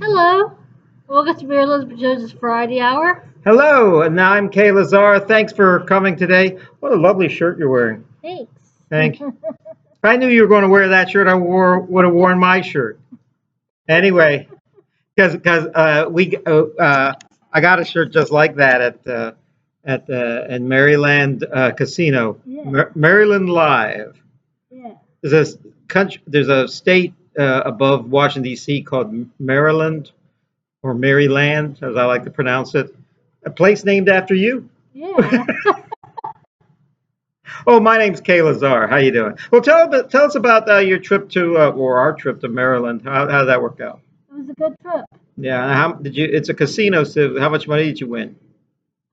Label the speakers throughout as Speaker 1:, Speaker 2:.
Speaker 1: Hello. Welcome to Mary Elizabeth Jones's Variety Hour.
Speaker 2: Hello, and I'm Kaye Lazar. Thanks for coming today. What a lovely shirt you're wearing.
Speaker 1: Thanks.
Speaker 2: Thank you. If I knew you were going to wear that shirt, would have worn my shirt. Anyway, because I got a shirt just like that in Maryland Casino,
Speaker 1: Yeah.
Speaker 2: Maryland Live.
Speaker 1: Yeah.
Speaker 2: There's a state above Washington D.C. called Maryland or Maryland, as I like to pronounce it. A place named after you.
Speaker 1: Yeah.
Speaker 2: Oh, my name's Kaye Lazar. How you doing? Well, tell us about your trip to or our trip to Maryland. How did that work out?
Speaker 1: It was a good trip.
Speaker 2: Yeah. How did you? It's a casino, so how much money did you win?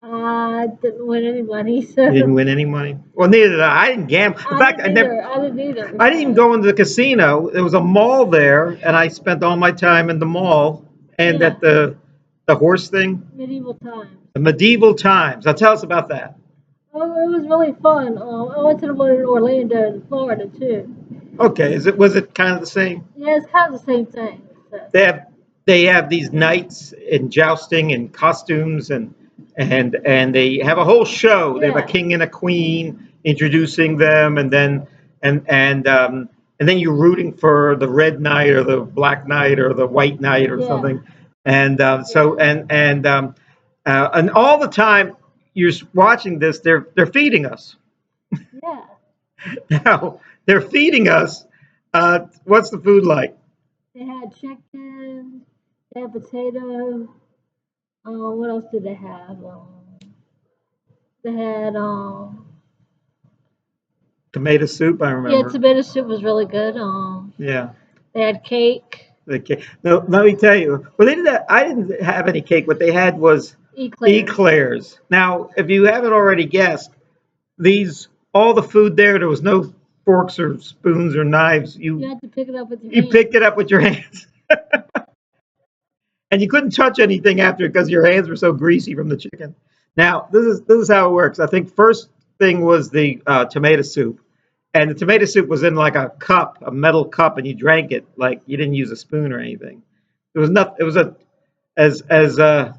Speaker 1: I didn't win any money,
Speaker 2: You
Speaker 1: so
Speaker 2: didn't win any money. Well, neither did I. I didn't gamble. In fact,
Speaker 1: I didn't either.
Speaker 2: I didn't even go into the casino. There was a mall there, and I spent all my time in the mall and
Speaker 1: Yeah.
Speaker 2: at the horse thing,
Speaker 1: Medieval times.
Speaker 2: the medieval times. Now, tell us about that.
Speaker 1: Oh, it was really fun. I went to the one in Orlando, in Florida, too.
Speaker 2: Okay. Was it kind of the same?
Speaker 1: Yeah, it's kind of the same thing. So.
Speaker 2: They have they have these knights in jousting and costumes and they have a whole show. They have a
Speaker 1: Yeah.
Speaker 2: king and a queen introducing them, and then you're rooting for the red knight or the black knight or the white knight or
Speaker 1: Yeah.
Speaker 2: something. And all the time you're watching this, they're feeding us.
Speaker 1: Yeah.
Speaker 2: Now they're feeding us. What's the food like?
Speaker 1: They had chicken. They had potato. What else did they have? They had
Speaker 2: Tomato soup, I
Speaker 1: yeah,
Speaker 2: remember.
Speaker 1: tomato soup was really good.
Speaker 2: Yeah.
Speaker 1: They had cake,
Speaker 2: The cake. No, let me tell you. Well, they did that. I didn't have any cake. What they had was
Speaker 1: eclairs.
Speaker 2: eclairs. Now, if you haven't already guessed, these all the food there was no forks or spoons or knives.
Speaker 1: You had to pick it up with your
Speaker 2: You
Speaker 1: hands.
Speaker 2: picked it up with your hands, and you couldn't touch anything after it because your hands were so greasy from the chicken. Now, this is how it works. I think first thing was the tomato soup. And the tomato soup was in like a cup, a metal cup, and you drank it like you didn't use a spoon or anything. It was not. It was a as I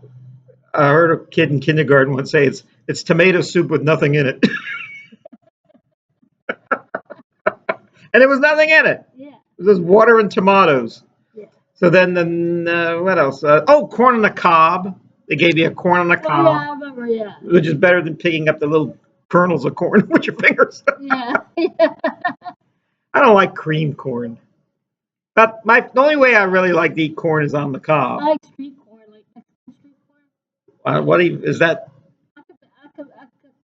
Speaker 2: heard a kid in kindergarten once say, it's tomato soup with nothing in it, and there was nothing in it.
Speaker 1: Yeah.
Speaker 2: It was just water and tomatoes.
Speaker 1: Yeah.
Speaker 2: So then what else? Corn on the cob. They gave you a corn on the
Speaker 1: Oh
Speaker 2: cob,
Speaker 1: yeah, I remember. Yeah.
Speaker 2: which is better than picking up the little kernels of corn with your fingers.
Speaker 1: Yeah. Yeah.
Speaker 2: I don't like cream corn. But the only way I really like to eat corn is on the
Speaker 1: I
Speaker 2: cob.
Speaker 1: like street corn, like Mexican street corn.
Speaker 2: Is that?
Speaker 1: I could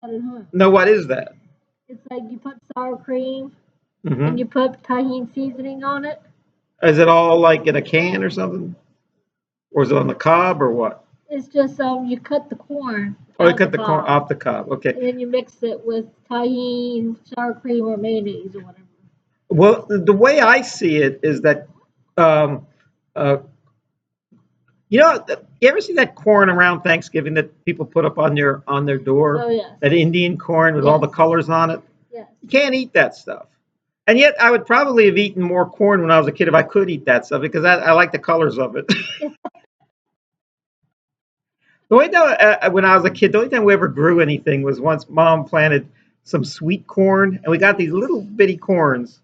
Speaker 1: put it home.
Speaker 2: No, what is that?
Speaker 1: It's like you put sour cream and
Speaker 2: Hmm.
Speaker 1: you put tahini seasoning on it.
Speaker 2: Is it all like in a can or something, or is it on the cob or what?
Speaker 1: It's just you cut the corn
Speaker 2: Oh, they
Speaker 1: out
Speaker 2: cut
Speaker 1: the
Speaker 2: the corn
Speaker 1: cob,
Speaker 2: off the cob. Okay.
Speaker 1: and then you mix it with tahini, sour cream, or mayonnaise or whatever.
Speaker 2: Well, the way I see it is that, um, uh, you ever see that corn around Thanksgiving that people put up on their door?
Speaker 1: Oh yes.
Speaker 2: That Indian corn with all the
Speaker 1: Yes.
Speaker 2: colors on it.
Speaker 1: Yes.
Speaker 2: You can't eat that stuff. And yet, I would probably have eaten more corn when I was a kid if I could eat that stuff because I like the colors of it. When I was a kid, the only time we ever grew anything was once Mom planted some sweet corn, and we got these little bitty corns,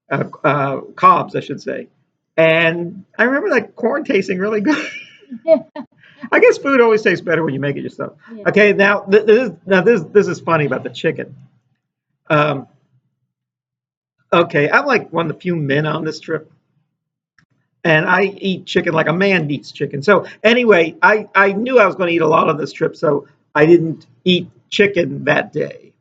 Speaker 2: cobs, I should say. And I remember that corn tasting really good.
Speaker 1: Yeah.
Speaker 2: I guess food always tastes better when you make it yourself.
Speaker 1: Yeah.
Speaker 2: Okay, now this is funny about the chicken. Um, okay, I'm like one of the few men on this trip, and I eat chicken like a man eats chicken. So anyway, I knew I was going to eat a lot on this trip, so I didn't eat chicken that day.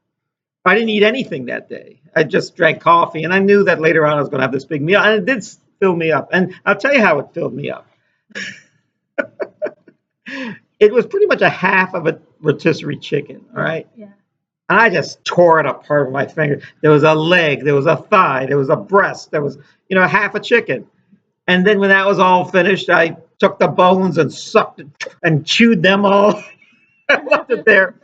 Speaker 2: I didn't eat anything that day. I just drank coffee, and I knew that later on I was going to have this big meal, and it did fill me up. And I'll tell you how it filled me up. It was pretty much a half of a rotisserie chicken, all right?
Speaker 1: Yeah.
Speaker 2: And I just tore it apart with my finger. There was a leg, there was a thigh, there was a breast, there was, half a chicken. And then when that was all finished, I took the bones and sucked it and chewed them all. I left it there.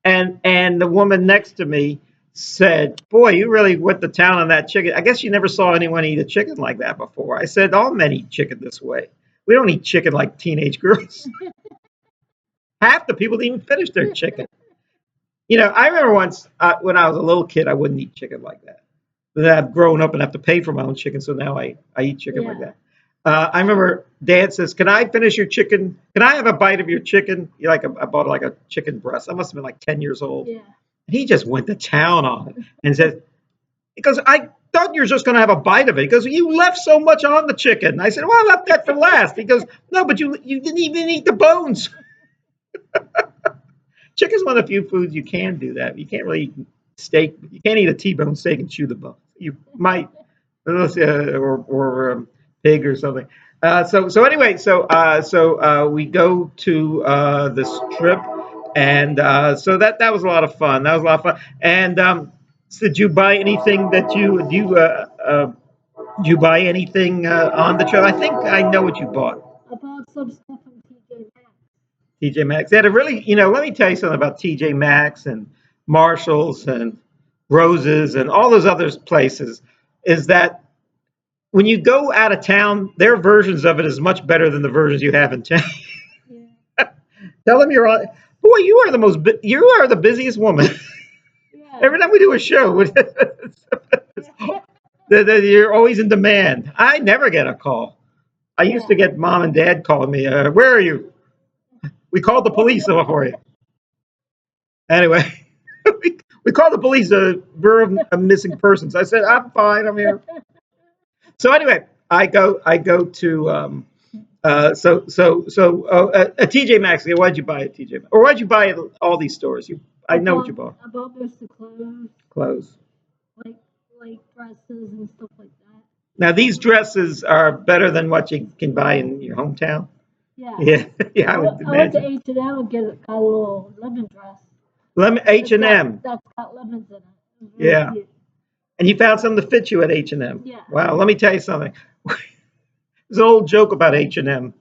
Speaker 2: And the woman next to me said, "Boy, you really went to town on that chicken. I guess you never saw anyone eat a chicken like that before." I said, "All men eat chicken this way." We don't eat chicken like teenage girls. Half the people didn't even finish their chicken. I remember once when I was a little kid, I wouldn't eat chicken like that. But then I've grown up and have to pay for my own chicken, so now I eat chicken like
Speaker 1: Yeah.
Speaker 2: that. I remember Dad says, "Can I finish your chicken? Can I have a bite of your chicken?" I bought like a chicken breast. I must have been like 10 years old.
Speaker 1: Yeah.
Speaker 2: He just went to town on it and said, because I thought you were just going to have a bite of it. He goes, "You left so much on the chicken." I said, "Well, I left that for last." He goes, "No, but you didn't even eat the bones." Chicken's one of the few foods you can do that. You can't really eat steak. You can't eat a T-bone steak and chew the bone. You might, or pig or something. So anyway, we go to this trip, and so that was a lot of fun. That was a lot of fun. And so did you buy anything that did you buy anything on the trip? I think I know what you bought.
Speaker 1: I bought some stuff from TJ Maxx.
Speaker 2: TJ Maxx. They had a really, let me tell you something about TJ Maxx and Marshalls and Roses and all those other places. Is that when you go out of town, their versions of it is much better than the versions you have in town.
Speaker 1: Yeah.
Speaker 2: Tell them you're on. Boy, you are the busiest woman.
Speaker 1: Yeah.
Speaker 2: Every time we do a show, you're always in demand. I never get a call. I used to get mom and dad calling me. Where are you? We called the police for you. Anyway, we called the police. We're a missing persons. I said, I'm fine. I'm here. So anyway, I go to a TJ Maxx. Why'd you buy at TJ Maxx? Or why'd you buy at all these stores? I know what you bought.
Speaker 1: I bought most of clothes,
Speaker 2: Clothes.
Speaker 1: like like dresses and stuff like that.
Speaker 2: Now these dresses are better than what you can buy in your hometown.
Speaker 1: Yeah.
Speaker 2: Yeah, yeah, I would
Speaker 1: I went to
Speaker 2: imagine.
Speaker 1: H&M and got a little lemon dress.
Speaker 2: H and M.
Speaker 1: That's got lemons in it. It was really
Speaker 2: Yeah,
Speaker 1: cute.
Speaker 2: and you found something to fit you at H&M.
Speaker 1: Yeah.
Speaker 2: Wow, let me tell you something. There's an old joke about H&M.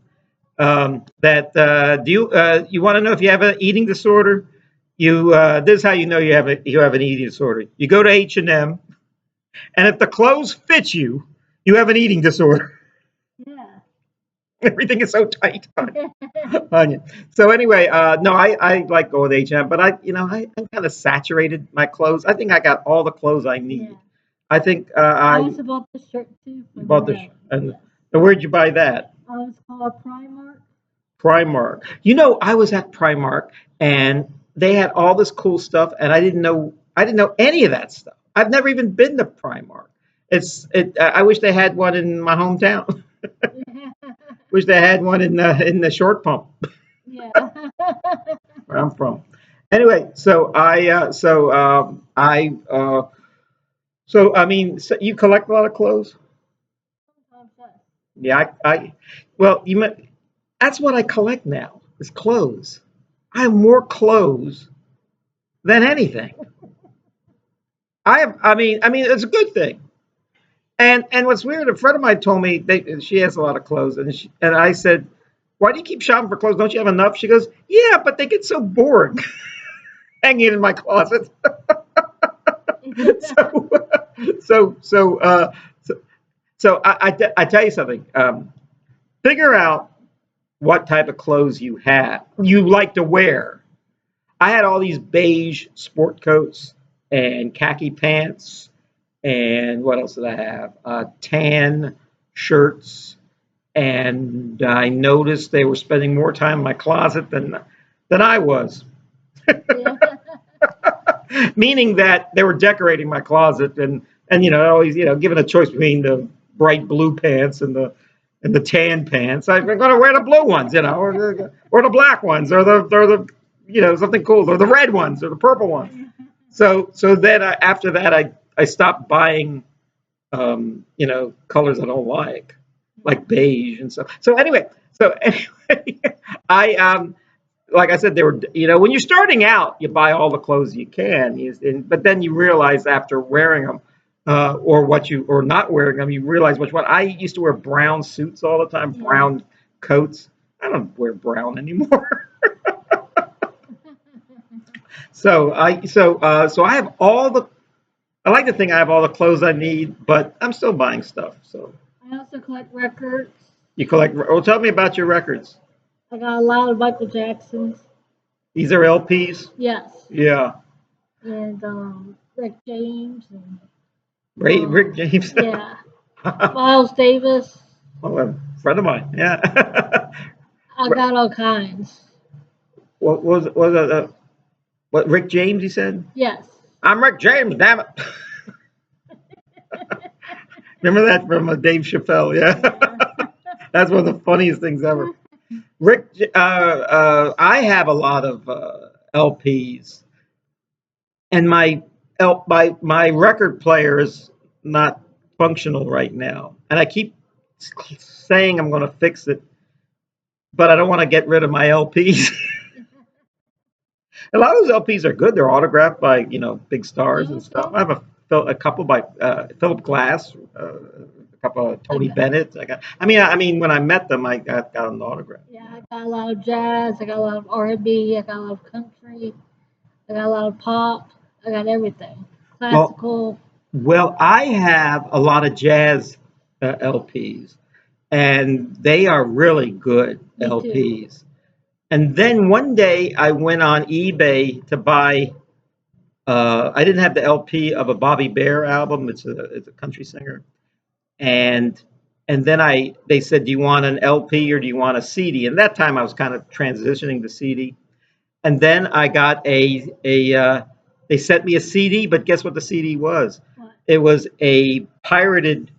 Speaker 2: That do you want to know if you have an eating disorder? This is how you know you have an eating disorder. You go to H&M, and if the clothes fit you, you have an eating disorder.
Speaker 1: Yeah.
Speaker 2: Everything is so tight on you. So anyway, no, I like going to H&M, but I'm kind of saturated my clothes. I think I got all the clothes I need.
Speaker 1: Yeah.
Speaker 2: I think
Speaker 1: I
Speaker 2: I
Speaker 1: also bought this shirt too from
Speaker 2: bought
Speaker 1: the
Speaker 2: and
Speaker 1: yes.
Speaker 2: where'd you buy that?
Speaker 1: It's called Primark.
Speaker 2: Primark. I was at Primark and they had all this cool stuff, and I didn't know any of that stuff. I've never even been to Primark. I wish they had one in my hometown. Wish they had one in the short pump
Speaker 1: Yeah.
Speaker 2: where I'm from. Anyway, I mean, so you collect a lot of clothes?
Speaker 1: Sometimes yes.
Speaker 2: Yeah, well, that's what I collect now is clothes. I have more clothes than anything. I mean, it's a good thing. And what's weird, a friend of mine told me she has a lot of clothes, and I said, "Why do you keep shopping for clothes? Don't you have enough?" She goes, "Yeah, but they get so boring hanging in my closet." so, so, so, uh, so, I tell you something. Figure out what type of clothes you like to wear. I had all these beige sport coats and khaki pants, and what else did I have? Tan shirts, and I noticed they were spending more time in my closet than I was,
Speaker 1: Yeah.
Speaker 2: meaning that they were decorating my closet, and always given a choice between the bright blue pants and the tan pants. I'm going to wear the blue ones, or the black ones, or the something cool, or the red ones, or the purple ones. So then after that, I stopped buying colors I don't like beige and stuff. So anyway, I like I said, they were when you're starting out, you buy all the clothes you can, but then you realize after wearing them. Or not wearing them, you realize which one. I used to wear brown suits all the time,
Speaker 1: Yeah.
Speaker 2: brown coats. I don't wear brown anymore. So I have all the. I like to think I have all the clothes I need, but I'm still buying stuff. So
Speaker 1: I also collect records.
Speaker 2: You collect. Well, tell me about your records.
Speaker 1: I got a lot of Michael Jacksons.
Speaker 2: These are LPs.
Speaker 1: Yes.
Speaker 2: Yeah.
Speaker 1: And Rick James and
Speaker 2: Rick James.
Speaker 1: yeah. Miles Davis.
Speaker 2: Well, a friend of mine. Yeah.
Speaker 1: I got all kinds.
Speaker 2: What was it? What Rick James? You said.
Speaker 1: Yes.
Speaker 2: I'm Rick James. Damn it. Remember that from Dave Chappelle? Yeah. That's one of the funniest things ever. Rick, I have a lot of LPs, and my record player is not functional right now, and I keep saying I'm going to fix it, but I don't want to get rid of my LPs. A lot of those LPs are good. They're autographed by big stars and stuff. I have a couple by Philip Glass, a couple of Tony Bennett. I mean, when I met them, I got an autograph.
Speaker 1: Yeah, I got a lot of jazz. I got a lot of R&B. I got a lot of country. I got a lot of pop. I got everything. Classical.
Speaker 2: Well, I have a lot of jazz LPs, and they are really good
Speaker 1: Me too.
Speaker 2: LPs. And then one day I went on eBay to buy. I didn't have the LP of a Bobby Bear album. It's a country singer, and then they said, "Do you want an LP or do you want a CD?" And that time I was kind of transitioning to CD. And then I got they sent me a CD, but guess what the CD was?
Speaker 1: What?
Speaker 2: It was a pirated,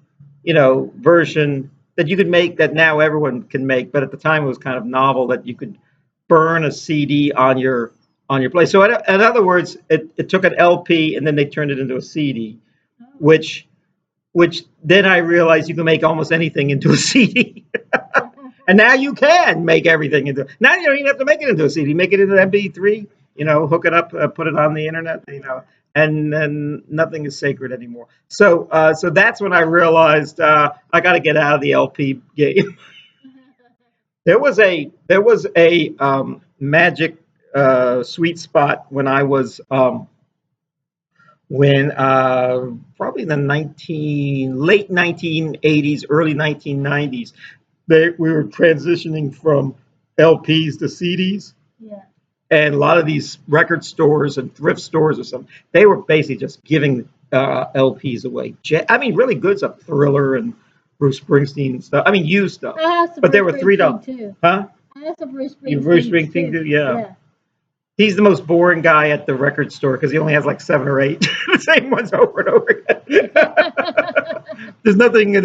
Speaker 2: version that you could make that now everyone can make, but at the time it was kind of novel that you could burn a CD on your place. So in other words, it took an LP and then they turned it into a CD,
Speaker 1: Oh.
Speaker 2: which then I realized you can make almost anything into a CD. And now you can make everything into. Now you don't even have to make it into a CD. Make it into an MP3. Hook it up, put it on the internet. And then nothing is sacred anymore. So that's when I realized I got to get out of the LP game. There was a magic sweet spot when I was when probably in the late 1980s, early 1990s. We were transitioning from LPs to CDs,
Speaker 1: Yeah.
Speaker 2: and a lot of these record stores and thrift stores or something, they were basically just giving LPs away. I mean, really good stuff, Thriller and Bruce Springsteen and stuff. I mean, used stuff,
Speaker 1: I have some
Speaker 2: but they were
Speaker 1: Bruce
Speaker 2: $3.
Speaker 1: Springsteen too.
Speaker 2: Huh?
Speaker 1: I have some Bruce
Speaker 2: You
Speaker 1: Springsteen
Speaker 2: Bruce Springsteen too? Yeah.
Speaker 1: Yeah.
Speaker 2: He's the most boring guy at the record store because he only has like 7 or 8 the same ones over and over again. There's nothing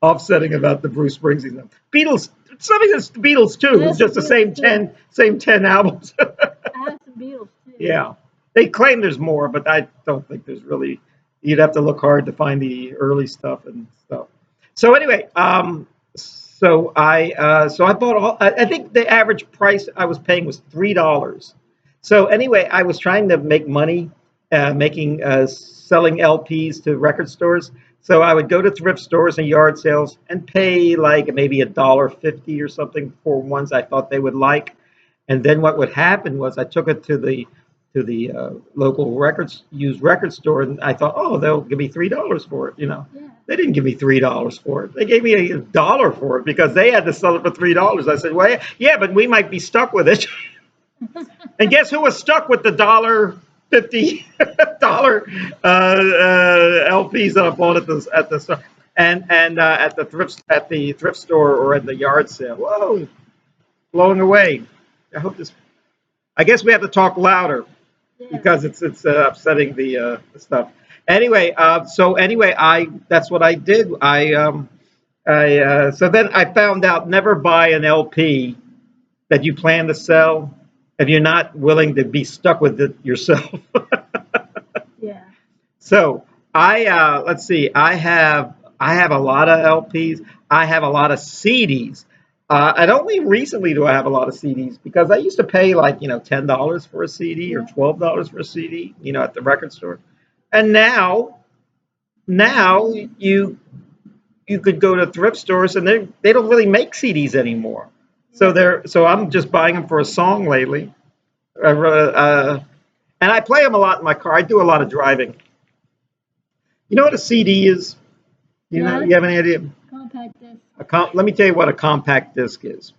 Speaker 2: offsetting about the Bruce Springsteen. Beatles, something that's the Beatles too. It's just the same 10 albums.
Speaker 1: I have some Beatles too.
Speaker 2: Yeah, they claim there's more, but I don't think there's really. You'd have to look hard to find the early stuff and stuff. So anyway, so I bought all. I think the average price I was paying was $3. So anyway, I was trying to make money, selling LPs to record stores. So I would go to thrift stores and yard sales and pay like maybe $1.50 or something for ones I thought they would like. And then what would happen was I took it to the local used record store, and I thought, oh, they'll give me $3 for it.
Speaker 1: Yeah.
Speaker 2: They didn't give me $3 for it. They gave me $1 for it because they had to sell it for $3. I said, well, yeah, but we might be stuck with it. And guess who was stuck with the $1.50 LPs that I bought at the store and at the thrift store or at the yard sale? Whoa, blowing away. I guess we have to talk louder because it's upsetting the stuff. Anyway, that's what I did. So then I found out never buy an LP that you plan to sell if you're not willing to be stuck with it yourself.
Speaker 1: Yeah.
Speaker 2: So let's see. I have a lot of LPs. I have a lot of CDs. And only recently do I have a lot of CDs because I used to pay like $10 for a CD or $12 for a CD, at the record store. And now you could go to thrift stores and they don't really make CDs anymore. So I'm just buying them for a song lately. And I play them a lot in my car. I do a lot of driving. You know what a CD is?
Speaker 1: Yes.
Speaker 2: you have any idea?
Speaker 1: Compact disc.
Speaker 2: Let me tell you what a compact disc is.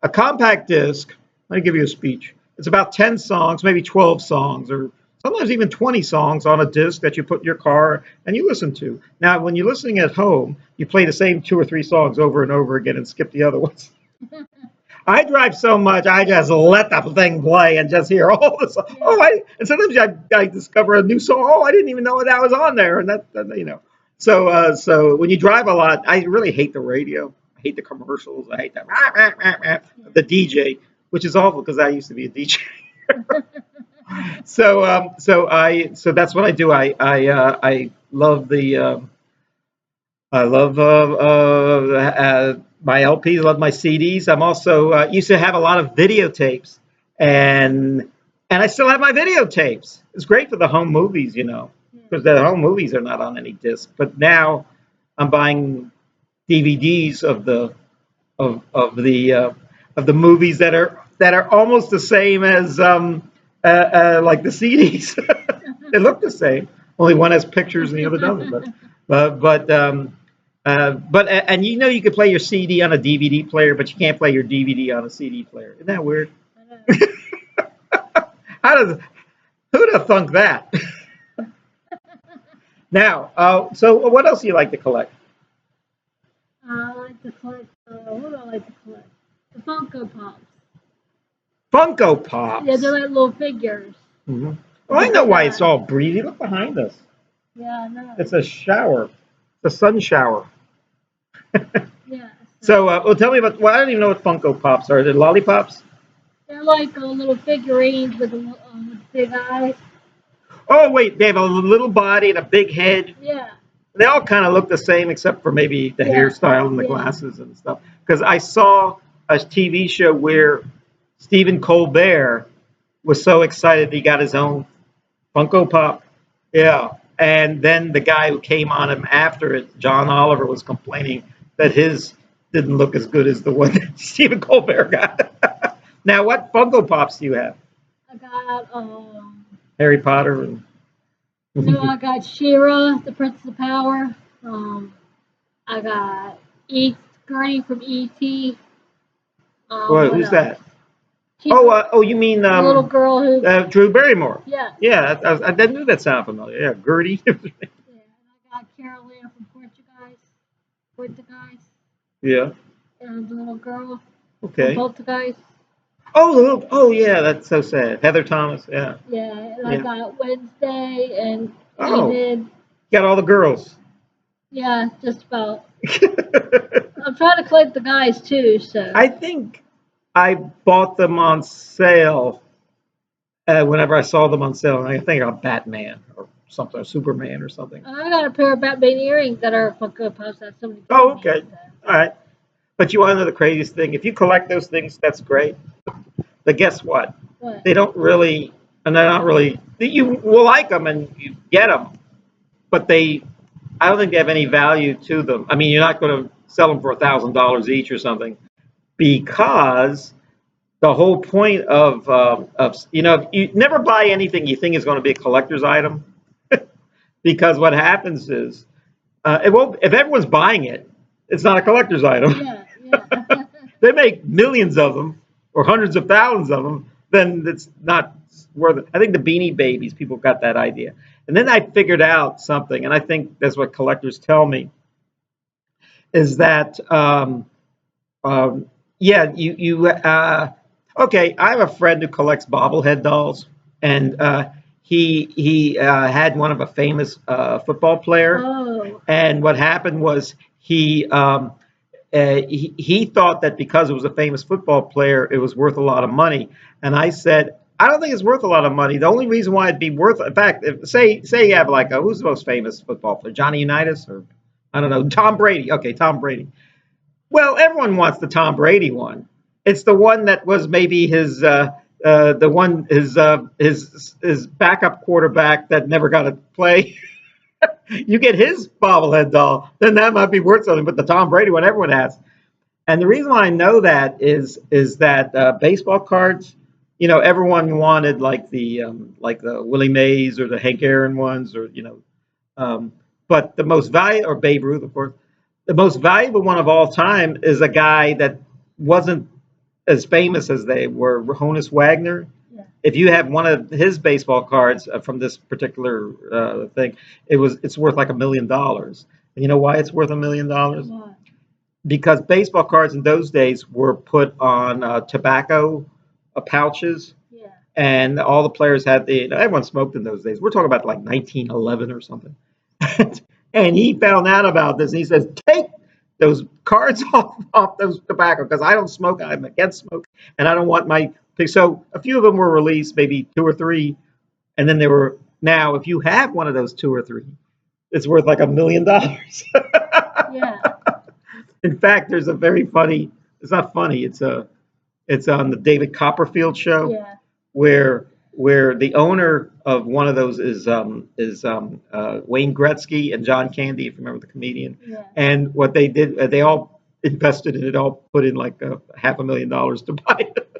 Speaker 2: A compact disc, let me give you a speech. It's about 10 songs, maybe 12 songs, or sometimes even 20 songs on a disc that you put in your car and you listen to. Now, when you're listening at home, you play the same 2 or 3 songs over and over again and skip the other ones. I drive so much, I just let the thing play and just hear all the songs. And sometimes I discover a new song. Oh, I didn't even know that was on there, and that. So when you drive a lot, I really hate the radio. I hate the commercials. I hate the DJ, which is awful because I used to be a DJ. So that's what I do. I love my LPs. Love my CDs. I'm also used to have a lot of videotapes, and I still have my videotapes. It's great for the home movies, because the home movies are not on any disc. But now I'm buying DVDs of the movies that are almost the same as like the CDs. They look the same. Only one has pictures and the other doesn't. And you could play your CD on a DVD player, but you can't play your DVD on a CD player. Isn't that weird? Who'd have thunk that? Now, so what else do you like to collect?
Speaker 1: I like to collect. What do I like to collect? The Funko Pops.
Speaker 2: Funko Pops.
Speaker 1: Yeah, they're like little figures.
Speaker 2: Mm-hmm. Well, I know why it's all breezy. Look behind us.
Speaker 1: Yeah, I know.
Speaker 2: It's a shower. It's a sun shower.
Speaker 1: Yeah.
Speaker 2: So, well, tell me about. Well, I don't even know what Funko Pops are. Are they lollipops?
Speaker 1: They're like little figurines with big eyes.
Speaker 2: Oh, wait, they have a little body and a big head.
Speaker 1: Yeah.
Speaker 2: They all kind of look the same except for maybe the hairstyle and the glasses and stuff. Because I saw a TV show where Stephen Colbert was so excited he got his own Funko Pop. Yeah. And then the guy who came on him after it, John Oliver, was complaining that his didn't look as good as the one that Stephen Colbert got. Now, what Funko Pops do you have?
Speaker 1: I got
Speaker 2: Harry Potter and.
Speaker 1: No, I got She-Ra, the Princess of Power. I got Gertie from E.T.
Speaker 2: Who's that?
Speaker 1: She's
Speaker 2: You mean
Speaker 1: the little girl who.
Speaker 2: Drew Barrymore?
Speaker 1: Yeah.
Speaker 2: Yeah, I knew that sounded familiar. Yeah, Gertie.
Speaker 1: Yeah, and I got Carolina from Portuguese.
Speaker 2: Yeah.
Speaker 1: And the little girl.
Speaker 2: Okay.
Speaker 1: From Portuguese.
Speaker 2: Oh yeah, that's so sad. Heather Thomas. Yeah.
Speaker 1: Yeah, and I got Wednesday and
Speaker 2: Oh.
Speaker 1: David.
Speaker 2: Got all the girls.
Speaker 1: Yeah, just about. I'm trying to collect the guys too, so.
Speaker 2: I think I bought them on sale whenever I saw them on sale. I think I got Batman or something, or Superman or something.
Speaker 1: I got a pair of Batman earrings that are Funko Pops that somebody.
Speaker 2: Oh, okay. All right. But you want to know the craziest thing? If you collect those things, that's great. But guess what?
Speaker 1: What?
Speaker 2: They don't really, and they're not really. You will like them and you get them, but I don't think they have any value to them. I mean, you're not going to sell them for $1,000 each or something, because the whole point of you never buy anything you think is going to be a collector's item, because what happens is it won't. If everyone's buying it, it's not a collector's item.
Speaker 1: Yeah.
Speaker 2: They make millions of them or hundreds of thousands of them, then it's not worth it. I think the Beanie Babies, people got that idea. And then I figured out something, and I think that's what collectors tell me, is that, okay, I have a friend who collects bobblehead dolls, and he had one of a famous football player.
Speaker 1: Oh.
Speaker 2: And what happened was he thought that because it was a famous football player, it was worth a lot of money. And I said, I don't think it's worth a lot of money. The only reason why it'd be worth, in fact, say you have like who's the most famous football player? Johnny Unitas, or I don't know, Tom Brady. Okay, Tom Brady. Well, everyone wants the Tom Brady one. It's the one that was maybe his backup quarterback that never got to play. You get his bobblehead doll, then that might be worth something. But the Tom Brady one, everyone has. And the reason why I know that is that baseball cards, everyone wanted like the Willie Mays or the Hank Aaron ones, or but the most valuable, or Babe Ruth, of course. The most valuable one of all time is a guy that wasn't as famous as they were, Honus Wagner.
Speaker 1: Yeah.
Speaker 2: If you have one of his baseball cards from this particular thing, it's worth like $1 million. And you know why it's worth $1 million?
Speaker 1: Why?
Speaker 2: Because baseball cards in those days were put on tobacco pouches,
Speaker 1: Yeah.
Speaker 2: and all the players had everyone smoked in those days. We're talking about like 1911 or something. And he found out about this, and he says, "Take those cards off those tobacco because I don't smoke. I'm against smoke, and I don't want my." So a few of them were released, maybe two or three, and then there were. Now, if you have one of those two or three, it's worth like $1 million.
Speaker 1: Yeah.
Speaker 2: In fact, there's a very funny. It's not funny. It's on the David Copperfield show,
Speaker 1: Yeah.
Speaker 2: where the owner of one of those is Wayne Gretzky and John Candy, if you remember the comedian.
Speaker 1: Yeah.
Speaker 2: And what they did, they all invested in it, all put in like $500,000 to buy it,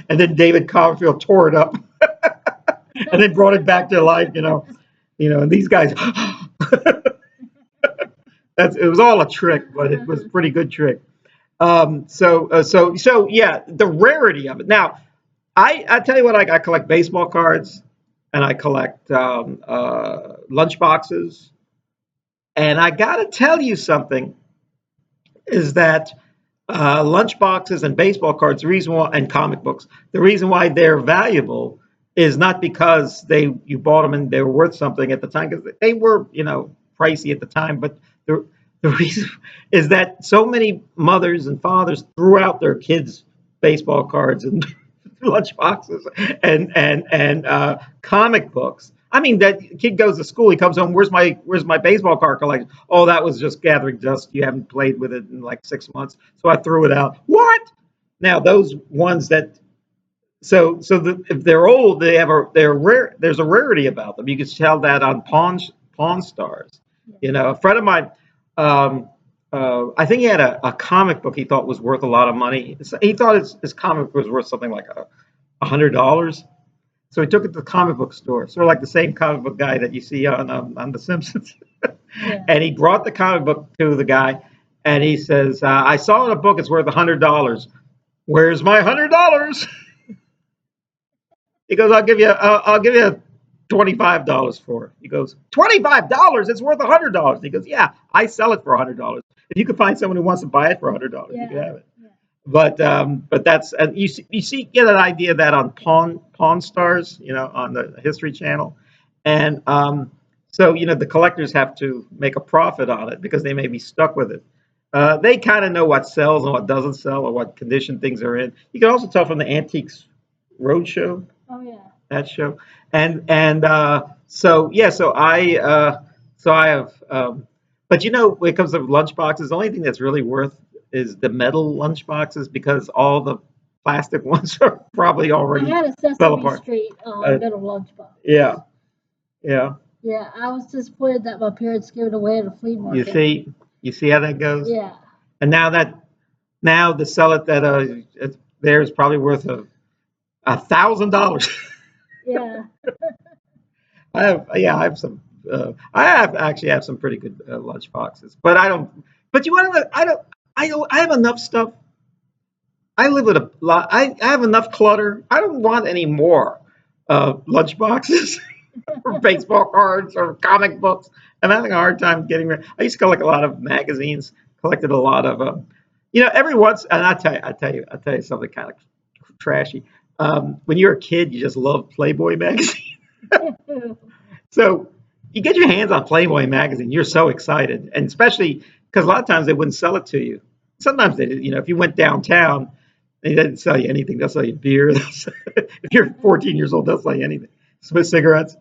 Speaker 2: and then David Copperfield tore it up, and then brought it back to life. And these guys. It was all a trick, but it was a pretty good trick. So yeah, the rarity of it. Now, I tell you what, I collect baseball cards, and I collect lunch boxes, and I got to tell you something is that lunch boxes and baseball cards, the reason why, and comic books, the reason why they're valuable is not because you bought them and they were worth something at the time, because they were pricey at the time, but the reason is that so many mothers and fathers threw out their kids' baseball cards and lunch boxes and comic books. I mean, that kid goes to school, he comes home, where's my baseball card collection? Oh, that was just gathering dust. You haven't played with it in like 6 months, so I threw it out. What? Now those ones that if they're old, they're rare. There's a rarity about them. You can tell that on Pawn Stars. A friend of mine, I think he had a comic book he thought was worth a lot of money. He thought his comic book was worth something like $100. So he took it to the comic book store, sort of like the same comic book guy that you see on The Simpsons.
Speaker 1: Yeah.
Speaker 2: And he brought the comic book to the guy, and he says, "I saw in a book it's worth $100. Where's my $100?" He goes, "I'll give you $25 for it." He goes, "$25? It's worth $100." He goes, "Yeah, I sell it for $100. If you can find someone who wants to buy it for $100, you can have it."
Speaker 1: Yeah.
Speaker 2: But that's, and you get an idea of that on Pawn Stars, on the History Channel, and so the collectors have to make a profit on it because they may be stuck with it. They kind of know what sells and what doesn't sell or what condition things are in. You can also tell from the Antiques Roadshow.
Speaker 1: Oh yeah.
Speaker 2: That show, and so yeah, so I have, but when it comes to lunch boxes, the only thing that's really worth is the metal lunch boxes because all the plastic ones are probably
Speaker 1: I
Speaker 2: already
Speaker 1: had a
Speaker 2: fell
Speaker 1: Sesame
Speaker 2: apart.
Speaker 1: Street
Speaker 2: Uh,
Speaker 1: metal lunchbox.
Speaker 2: yeah, yeah.
Speaker 1: Yeah, I was disappointed that my parents gave it away at a flea
Speaker 2: You
Speaker 1: market.
Speaker 2: see how that goes.
Speaker 1: Yeah.
Speaker 2: And now to sell it that there is probably worth $1,000.
Speaker 1: Yeah.
Speaker 2: I have some. Actually have some pretty good lunch boxes, but I don't. But you want to? I have enough stuff. I live with a lot. I have enough clutter. I don't want any more lunch boxes, or baseball cards, or comic books. I'm having a hard time getting rid. I used to collect a lot of magazines. Collected a lot of, every once. And I tell you something kind of trashy. When you're a kid, you just love Playboy magazine. So you get your hands on Playboy magazine, you're so excited, and especially because a lot of times they wouldn't sell it to you. Sometimes they did. If you went downtown, they didn't sell you anything. They'll sell you beer. If you're 14 years old, they'll sell you anything. Swiss cigarettes,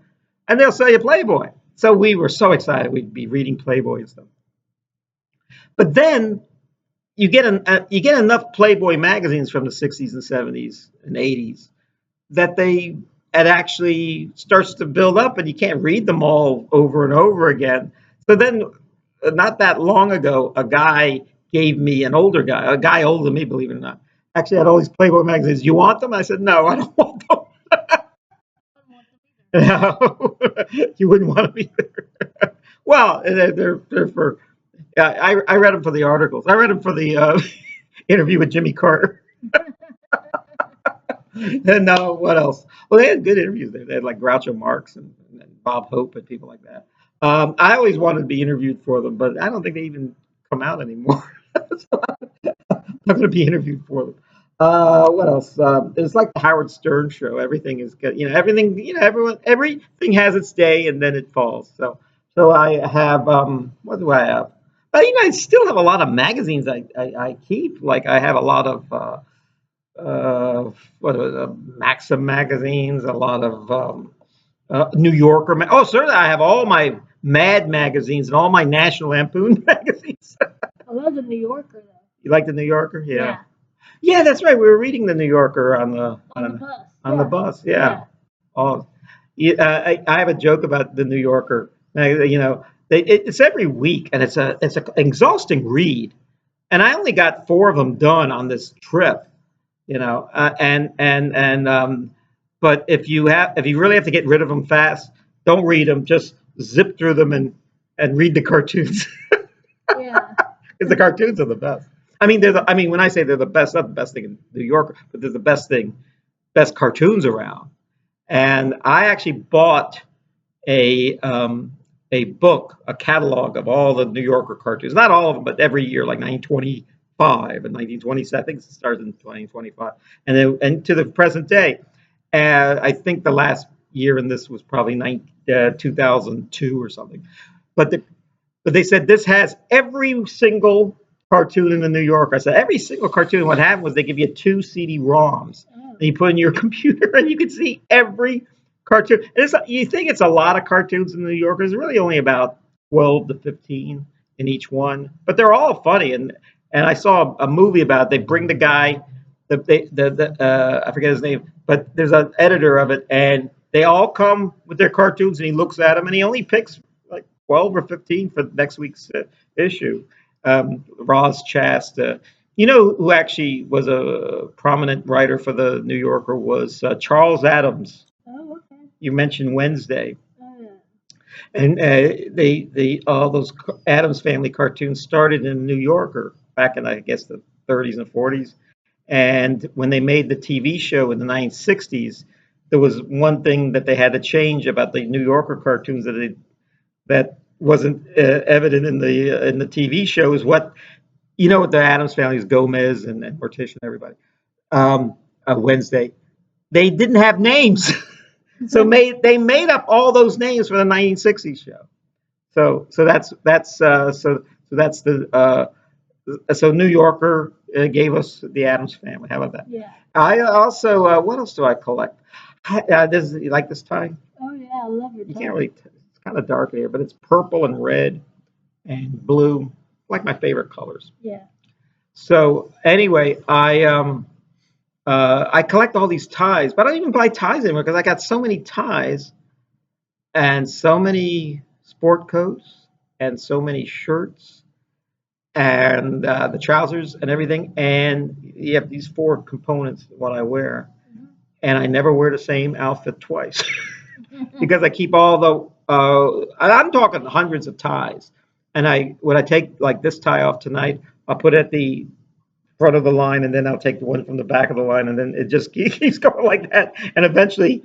Speaker 2: and they'll sell you Playboy. So we were so excited we'd be reading Playboy and stuff. But then you get enough Playboy magazines from the 60s and 70s and 80s that it actually starts to build up and you can't read them all over and over again. So then, not that long ago, a guy gave me, a guy older than me, believe it or not, actually had all these Playboy magazines. You want them? I said, no, I don't want them. No, you wouldn't want them either. Well, they're for, Yeah, I read them for the articles. I read them for the interview with Jimmy Carter. And what else? Well, they had good interviews there. They had like Groucho Marx and Bob Hope and people like that. I always wanted to be interviewed for them, but I don't think they even come out anymore. So I'm going to be interviewed for them. What else? It's like the Howard Stern show. Everything is good. Everything. Everything has its day and then it falls. So I have. What do I have? But I still have a lot of magazines I keep. Like I have a lot of. What was it, Maxim magazines, a lot of New Yorker. Oh, certainly, I have all my Mad magazines and all my National Lampoon magazines.
Speaker 1: I love the New Yorker though.
Speaker 2: You like the New Yorker? Yeah.
Speaker 1: Yeah.
Speaker 2: Yeah, that's right. We were reading the New Yorker
Speaker 1: On the bus.
Speaker 2: on the
Speaker 1: Yeah.
Speaker 2: bus. Yeah.
Speaker 1: Yeah.
Speaker 2: Oh, yeah, I have a joke about the New Yorker. It's every week, and it's an exhausting read. And I only got 4 of them done on this trip. But if you really have to get rid of them fast, don't read them. Just zip through them and read the cartoons
Speaker 1: Yeah.
Speaker 2: because the cartoons are the best. I mean, when I say they're the best, not the best thing in New York, but they're the best cartoons around. And I actually bought a um, a book, a catalog of all the New Yorker cartoons. Not all of them, but every year, like 1925 and 1927. I think it starts in 2025, and to the present day. I think the last year in this was probably 2002 or something. But but they said this has every single cartoon in the New Yorker. I said every single cartoon. What happened was they give you 2 CD-ROMs
Speaker 1: Oh.
Speaker 2: and you put in your computer and you can see every cartoon. And you think it's a lot of cartoons in the New Yorker. There's really only about 12 to 15 in each one, but they're all funny. And I saw a movie about it. They bring the guy, I forget his name, but there's an editor of it, and they all come with their cartoons, and he looks at them, and he only picks like 12 or 15 for next week's issue. Roz Chast, who actually was a prominent writer for the New Yorker was Charles Adams.
Speaker 1: Oh, okay.
Speaker 2: You mentioned Wednesday,
Speaker 1: Oh, yeah.
Speaker 2: and they all those Adams Family cartoons started in New Yorker back in I guess the 30s and 40s. And when they made the TV show in the 1960s, there was one thing that they had to change about the New Yorker cartoons that wasn't evident in the TV show is what with the Adams Family is Gomez and Morticia and everybody. Wednesday, they didn't have names, so they made up all those names for the 1960s show. That's the so New Yorker gave us the Adams Family. How about that?
Speaker 1: Yeah.
Speaker 2: I also what else do I collect? You like this tie?
Speaker 1: Oh yeah, I love your
Speaker 2: You
Speaker 1: tie.
Speaker 2: can't really. It's kind of dark here, but it's purple and red and blue, like my favorite colors.
Speaker 1: Yeah.
Speaker 2: So anyway, I collect all these ties, but I don't even buy ties anymore because I got so many ties and so many sport coats and so many shirts and the trousers and everything. And you have these 4 components what I wear, and I never wear the same outfit twice because I keep all the. I'm talking hundreds of ties, and when I take like this tie off tonight, I'll put it at the front of the line, and then I'll take the one from the back of the line, and then it just keeps going like that. And eventually,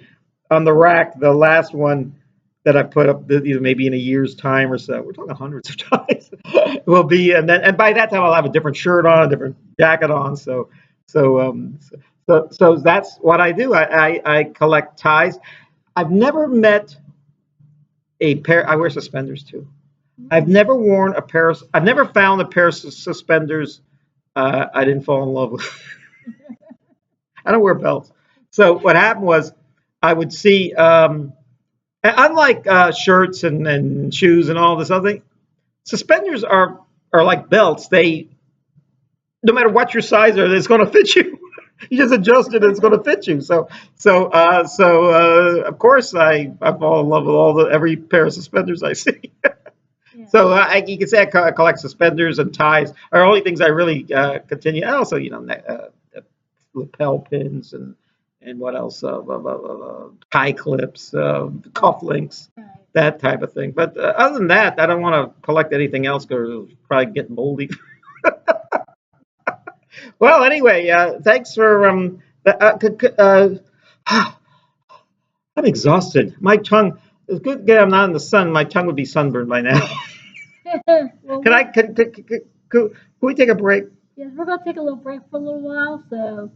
Speaker 2: on the rack, the last one that I put up, maybe in a year's time or so, we're talking hundreds of ties, will be, and by that time I'll have a different shirt on, a different jacket on. So that's what I do. I collect ties. I've never met a pair. I wear suspenders too. I've never worn a pair. I've never found a pair of suspenders I didn't fall in love with. I don't wear belts. So what happened was I would see, unlike shirts and shoes and all this other thing, suspenders are like belts. They no matter what your size are, it's going to fit you. You just adjust it, and it's going to fit you. So of course I fall in love with every pair of suspenders I see.
Speaker 1: Yeah.
Speaker 2: So you can say I collect suspenders and ties are only things I really continue. And also, lapel pins and what else? Tie clips, cuff links.
Speaker 1: Right.
Speaker 2: that type of thing. But other than that, I don't want to collect anything else because it'll probably get moldy. Well, anyway, thanks for I'm exhausted. My tongue. It's good that I'm not in the sun. My tongue would be sunburned by now.
Speaker 1: Well,
Speaker 2: Can I? Could we take a break?
Speaker 1: yes, we're gonna take a little break for a little while. So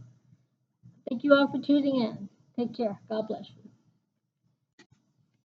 Speaker 1: thank you all for tuning in. Take care. God bless you.